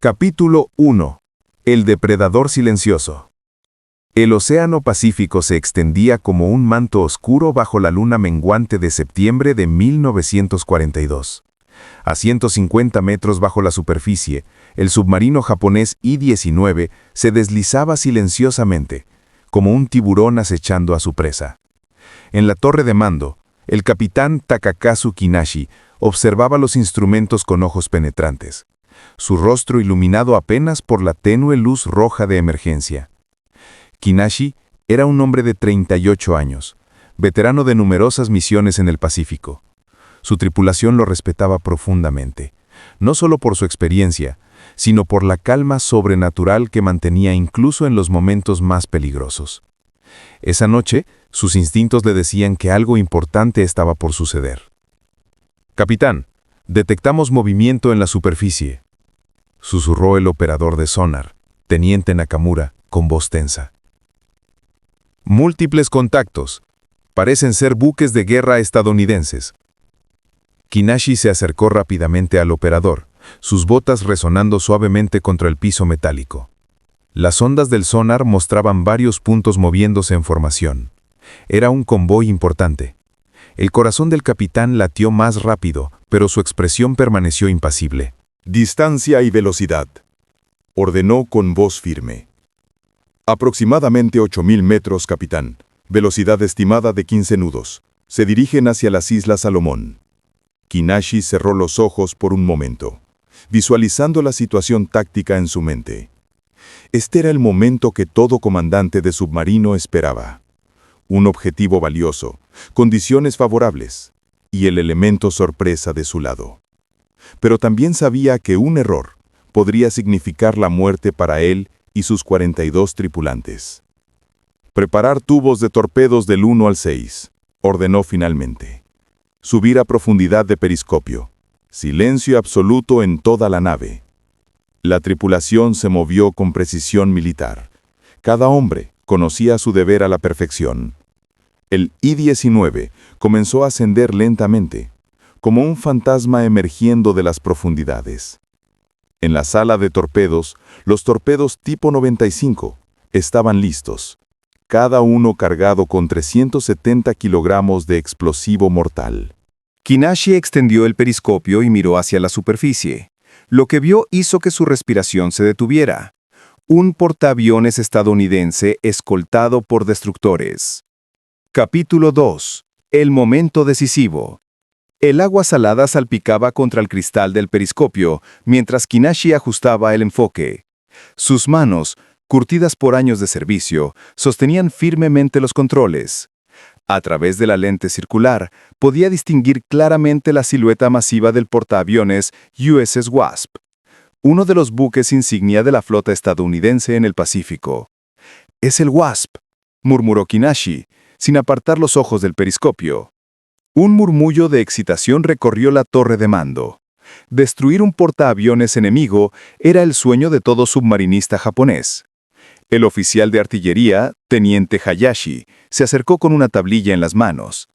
Capítulo 1. El depredador silencioso. El océano Pacífico se extendía como un manto oscuro bajo la luna menguante de septiembre de 1942. A 150 metros bajo la superficie, el submarino japonés I-19 se deslizaba silenciosamente, como un tiburón acechando a su presa. En la torre de mando, el capitán Takakazu Kinashi observaba los instrumentos con ojos penetrantes, su rostro iluminado apenas por la tenue luz roja de emergencia. Kinashi era un hombre de 38 años, veterano de numerosas misiones en el Pacífico. Su tripulación lo respetaba profundamente, no solo por su experiencia, sino por la calma sobrenatural que mantenía incluso en los momentos más peligrosos. Esa noche, sus instintos le decían que algo importante estaba por suceder. «Capitán, detectamos movimiento en la superficie», susurró el operador de sonar, teniente Nakamura, con voz tensa. «Múltiples contactos. Parecen ser buques de guerra estadounidenses». Kinashi se acercó rápidamente al operador, sus botas resonando suavemente contra el piso metálico. Las ondas del sonar mostraban varios puntos moviéndose en formación. Era un convoy importante. El corazón del capitán latió más rápido, pero su expresión permaneció impasible. «Distancia y velocidad», ordenó con voz firme. «Aproximadamente 8.000 metros, capitán. Velocidad estimada de 15 nudos. Se dirigen hacia las Islas Salomón». Kinashi cerró los ojos por un momento, visualizando la situación táctica en su mente. Este era el momento que todo comandante de submarino esperaba. Un objetivo valioso, condiciones favorables y el elemento sorpresa de su lado. Pero también sabía que un error podría significar la muerte para él y sus 42 tripulantes. «Preparar tubos de torpedos del 1 al 6», ordenó finalmente. «Subir a profundidad de periscopio. Silencio absoluto en toda la nave». La tripulación se movió con precisión militar. Cada hombre conocía su deber a la perfección. El I-19 comenzó a ascender lentamente, como un fantasma emergiendo de las profundidades. En la sala de torpedos, los torpedos tipo 95 estaban listos, cada uno cargado con 370 kilogramos de explosivo mortal. Kinashi extendió el periscopio y miró hacia la superficie. Lo que vio hizo que su respiración se detuviera. Un portaaviones estadounidense escoltado por destructores. Capítulo 2. El momento decisivo. El agua salada salpicaba contra el cristal del periscopio mientras Kinashi ajustaba el enfoque. Sus manos, curtidas por años de servicio, sostenían firmemente los controles. A través de la lente circular, podía distinguir claramente la silueta masiva del portaaviones USS Wasp, uno de los buques insignia de la flota estadounidense en el Pacífico. «Es el Wasp», murmuró Kinashi, sin apartar los ojos del periscopio. Un murmullo de excitación recorrió la torre de mando. Destruir un portaaviones enemigo era el sueño de todo submarinista japonés. El oficial de artillería, teniente Hayashi, se acercó con una tablilla en las manos.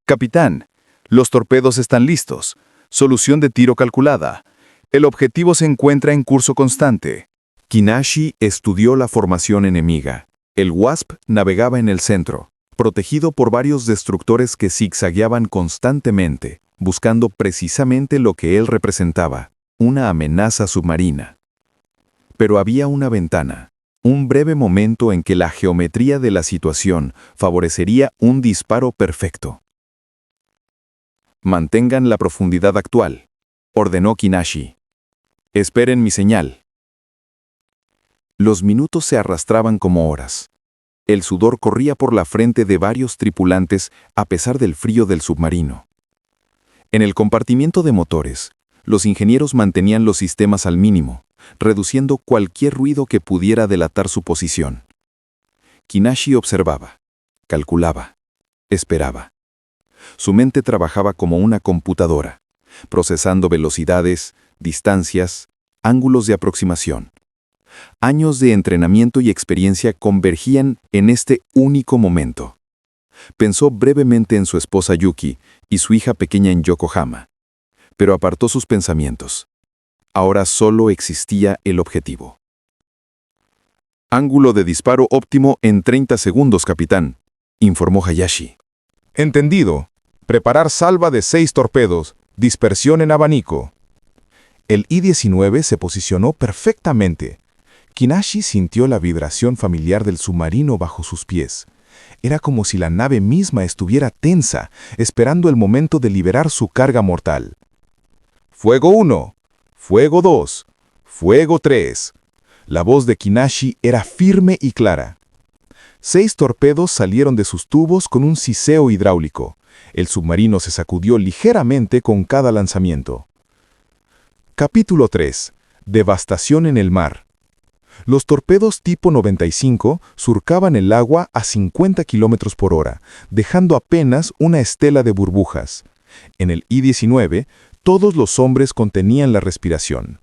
«Capitán, los torpedos están listos. Solución de tiro calculada. El objetivo se encuentra en curso constante». Kinashi estudió la formación enemiga. El Wasp navegaba en el centro, protegido por varios destructores que zigzagueaban constantemente, buscando precisamente lo que él representaba, una amenaza submarina. Pero había una ventana. Un breve momento en que la geometría de la situación favorecería un disparo perfecto. «Mantengan la profundidad actual», ordenó Kinashi. «Esperen mi señal». Los minutos se arrastraban como horas. El sudor corría por la frente de varios tripulantes a pesar del frío del submarino. En el compartimiento de motores, los ingenieros mantenían los sistemas al mínimo, reduciendo cualquier ruido que pudiera delatar su posición. Kinashi observaba, calculaba, esperaba. Su mente trabajaba como una computadora, procesando velocidades, distancias, ángulos de aproximación. Años de entrenamiento y experiencia convergían en este único momento. Pensó brevemente en su esposa Yuki y su hija pequeña en Yokohama, pero apartó sus pensamientos. Ahora solo existía el objetivo. Ángulo de disparo óptimo en 30 segundos, capitán, informó Hayashi. Entendido. Preparar salva de 6 torpedos. Dispersión en abanico. El I-19 se posicionó perfectamente. Kinashi sintió la vibración familiar del submarino bajo sus pies. Era como si la nave misma estuviera tensa, esperando el momento de liberar su carga mortal. Fuego 1, Fuego 2, Fuego 3. La voz de Kinashi era firme y clara. 6 torpedos salieron de sus tubos con un siseo hidráulico. El submarino se sacudió ligeramente con cada lanzamiento. Capítulo 3. Devastación en el mar. Los torpedos tipo 95 surcaban el agua a 50 km por hora, dejando apenas una estela de burbujas. En el I-19, todos los hombres contenían la respiración.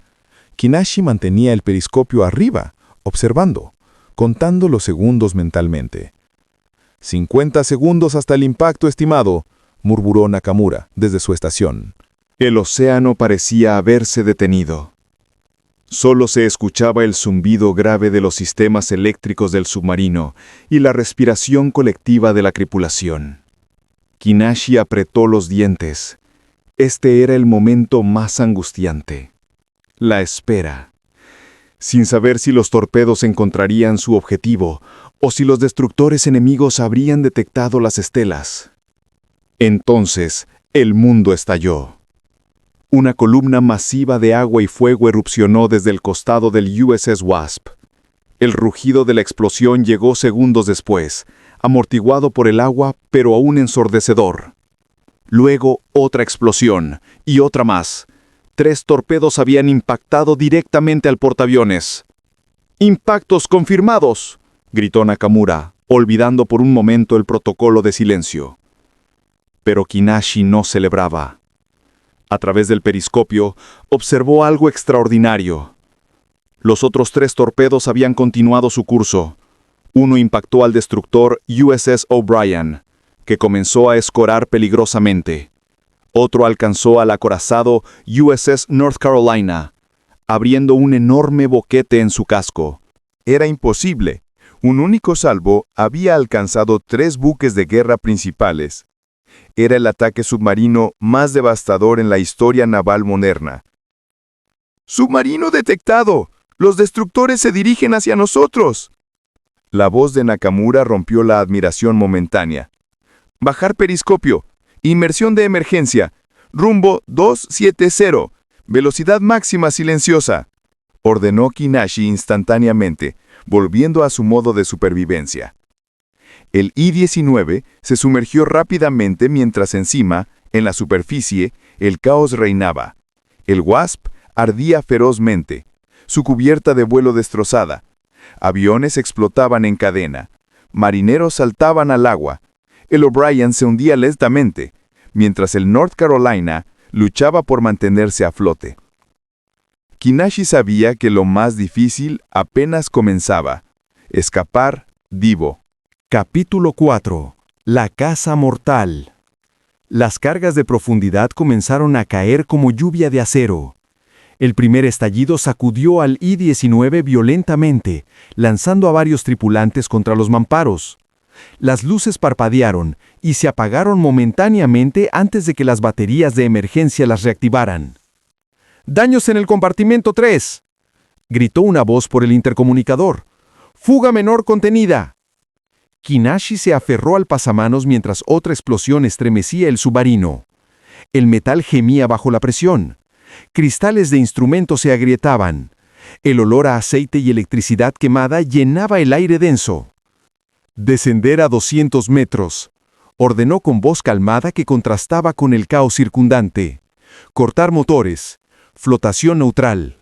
Kinashi mantenía el periscopio arriba, observando, contando los segundos mentalmente. 50 segundos hasta el impacto estimado, murmuró Nakamura desde su estación. El océano parecía haberse detenido. Solo se escuchaba el zumbido grave de los sistemas eléctricos del submarino y la respiración colectiva de la tripulación. Kinashi apretó los dientes. Este era el momento más angustiante. La espera. Sin saber si los torpedos encontrarían su objetivo o si los destructores enemigos habrían detectado las estelas. Entonces, el mundo estalló. Una columna masiva de agua y fuego erupcionó desde el costado del USS Wasp. El rugido de la explosión llegó segundos después, amortiguado por el agua, pero aún ensordecedor. Luego, otra explosión, y otra más. 3 torpedos habían impactado directamente al portaaviones. ¡Impactos confirmados!, gritó Nakamura, olvidando por un momento el protocolo de silencio. Pero Kinashi no celebraba. A través del periscopio, observó algo extraordinario. Los otros 3 torpedos habían continuado su curso. Uno impactó al destructor USS O'Brien, que comenzó a escorar peligrosamente. Otro alcanzó al acorazado USS North Carolina, abriendo un enorme boquete en su casco. Era imposible. Un único salvo había alcanzado 3 buques de guerra principales. Era el ataque submarino más devastador en la historia naval moderna. ¡Submarino detectado! ¡Los destructores se dirigen hacia nosotros! La voz de Nakamura rompió la admiración momentánea. Bajar periscopio. Inmersión de emergencia. Rumbo 270. Velocidad máxima silenciosa. Ordenó Kinashi instantáneamente, volviendo a su modo de supervivencia. El I-19 se sumergió rápidamente mientras encima, en la superficie, el caos reinaba. El Wasp ardía ferozmente, su cubierta de vuelo destrozada. Aviones explotaban en cadena. Marineros saltaban al agua. El O'Brien se hundía lentamente, mientras el North Carolina luchaba por mantenerse a flote. Kinashi sabía que lo más difícil apenas comenzaba. Escapar vivo. Capítulo 4. La caza mortal. Las cargas de profundidad comenzaron a caer como lluvia de acero. El primer estallido sacudió al I-19 violentamente, lanzando a varios tripulantes contra los mamparos. Las luces parpadearon y se apagaron momentáneamente antes de que las baterías de emergencia las reactivaran. ¡Daños en el compartimento 3! Gritó una voz por el intercomunicador. ¡Fuga menor contenida! Kinashi se aferró al pasamanos mientras otra explosión estremecía el submarino. El metal gemía bajo la presión. Cristales de instrumentos se agrietaban. El olor a aceite y electricidad quemada llenaba el aire denso. «Descender a 200 metros», ordenó con voz calmada que contrastaba con el caos circundante. «Cortar motores. Flotación neutral».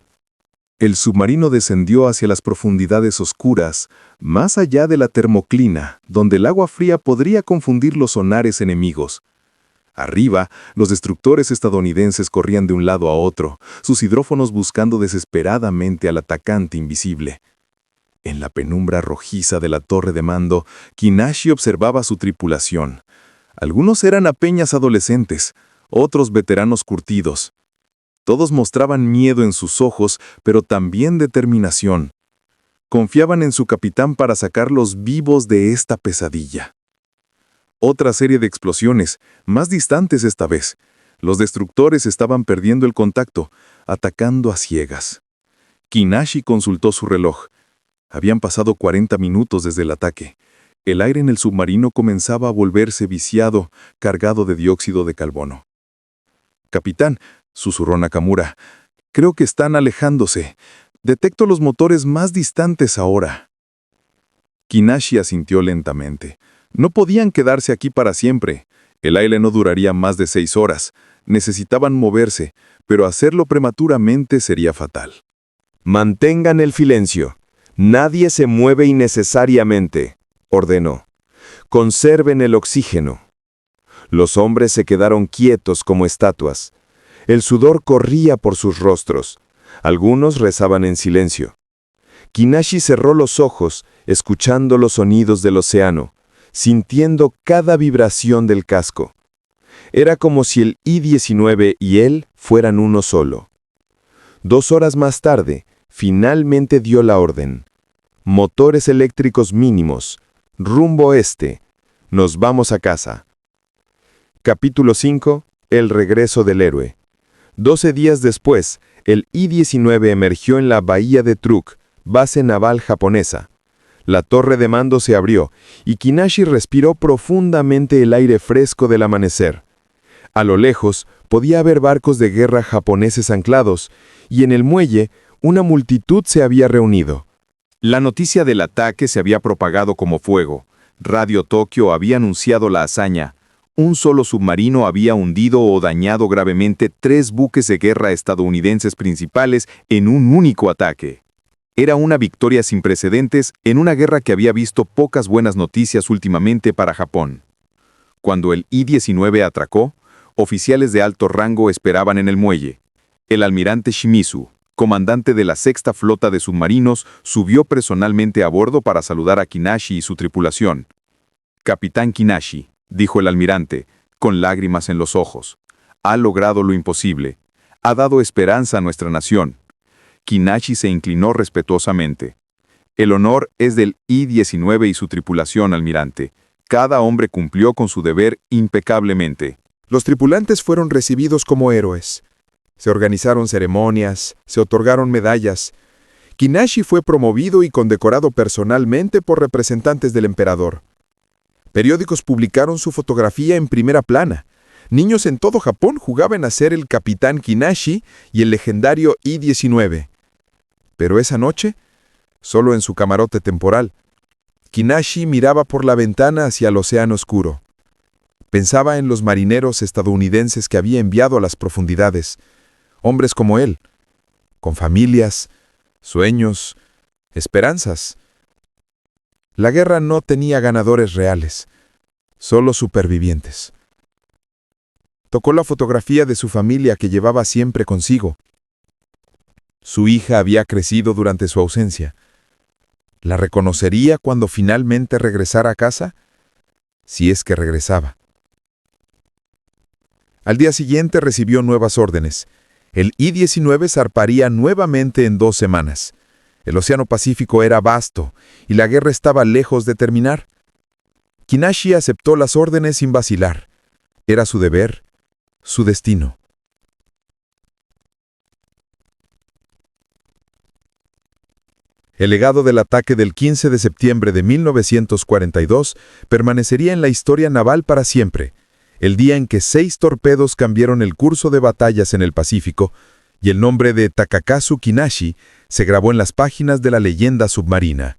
El submarino descendió hacia las profundidades oscuras, más allá de la termoclina, donde el agua fría podría confundir los sonares enemigos. Arriba, los destructores estadounidenses corrían de un lado a otro, sus hidrófonos buscando desesperadamente al atacante invisible. En la penumbra rojiza de la torre de mando, Kinashi observaba su tripulación. Algunos eran apenas adolescentes, otros veteranos curtidos. Todos mostraban miedo en sus ojos, pero también determinación. Confiaban en su capitán para sacarlos vivos de esta pesadilla. Otra serie de explosiones, más distantes esta vez. Los destructores estaban perdiendo el contacto, atacando a ciegas. Kinashi consultó su reloj. Habían pasado 40 minutos desde el ataque. El aire en el submarino comenzaba a volverse viciado, cargado de dióxido de carbono. «Capitán», susurró Nakamura, «creo que están alejándose. Detecto los motores más distantes ahora». Kinashi asintió lentamente. No podían quedarse aquí para siempre. El aire no duraría más de 6 horas. Necesitaban moverse, pero hacerlo prematuramente sería fatal. «Mantengan el silencio. Nadie se mueve innecesariamente», ordenó. «Conserven el oxígeno». Los hombres se quedaron quietos como estatuas. El sudor corría por sus rostros. Algunos rezaban en silencio. Kinashi cerró los ojos, escuchando los sonidos del océano, sintiendo cada vibración del casco. Era como si el I-19 y él fueran uno solo. 2 horas más tarde, finalmente dio la orden. Motores eléctricos mínimos. Rumbo este. Nos vamos a casa. Capítulo 5. El regreso del héroe. 12 días después, el I-19 emergió en la bahía de Truk, base naval japonesa. La torre de mando se abrió, y Kinashi respiró profundamente el aire fresco del amanecer. A lo lejos, podía ver barcos de guerra japoneses anclados, y en el muelle, una multitud se había reunido. La noticia del ataque se había propagado como fuego. Radio Tokio había anunciado la hazaña. Un solo submarino había hundido o dañado gravemente 3 buques de guerra estadounidenses principales en un único ataque. Era una victoria sin precedentes en una guerra que había visto pocas buenas noticias últimamente para Japón. Cuando el I-19 atracó, oficiales de alto rango esperaban en el muelle. El almirante Shimizu, comandante de la 6ª Flota de Submarinos, subió personalmente a bordo para saludar a Kinashi y su tripulación. «Capitán Kinashi», dijo el almirante, con lágrimas en los ojos, «ha logrado lo imposible. Ha dado esperanza a nuestra nación». Kinashi se inclinó respetuosamente. «El honor es del I-19 y su tripulación, almirante. Cada hombre cumplió con su deber impecablemente». Los tripulantes fueron recibidos como héroes. Se organizaron ceremonias, se otorgaron medallas. Kinashi fue promovido y condecorado personalmente por representantes del emperador. Periódicos publicaron su fotografía en primera plana. Niños en todo Japón jugaban a ser el capitán Kinashi y el legendario I-19. Pero esa noche, solo en su camarote temporal, Kinashi miraba por la ventana hacia el océano oscuro. Pensaba en los marineros estadounidenses que había enviado a las profundidades, hombres como él, con familias, sueños, esperanzas. La guerra no tenía ganadores reales, solo supervivientes. Tocó la fotografía de su familia que llevaba siempre consigo. Su hija había crecido durante su ausencia. ¿La reconocería cuando finalmente regresara a casa? Si es que regresaba. Al día siguiente recibió nuevas órdenes. El I-19 zarparía nuevamente en 2 semanas. El Océano Pacífico era vasto y la guerra estaba lejos de terminar. Kinashi aceptó las órdenes sin vacilar. Era su deber, su destino. El legado del ataque del 15 de septiembre de 1942 permanecería en la historia naval para siempre, el día en que 6 torpedos cambiaron el curso de batallas en el Pacífico, y el nombre de Takakazu Kinashi se grabó en las páginas de la leyenda submarina.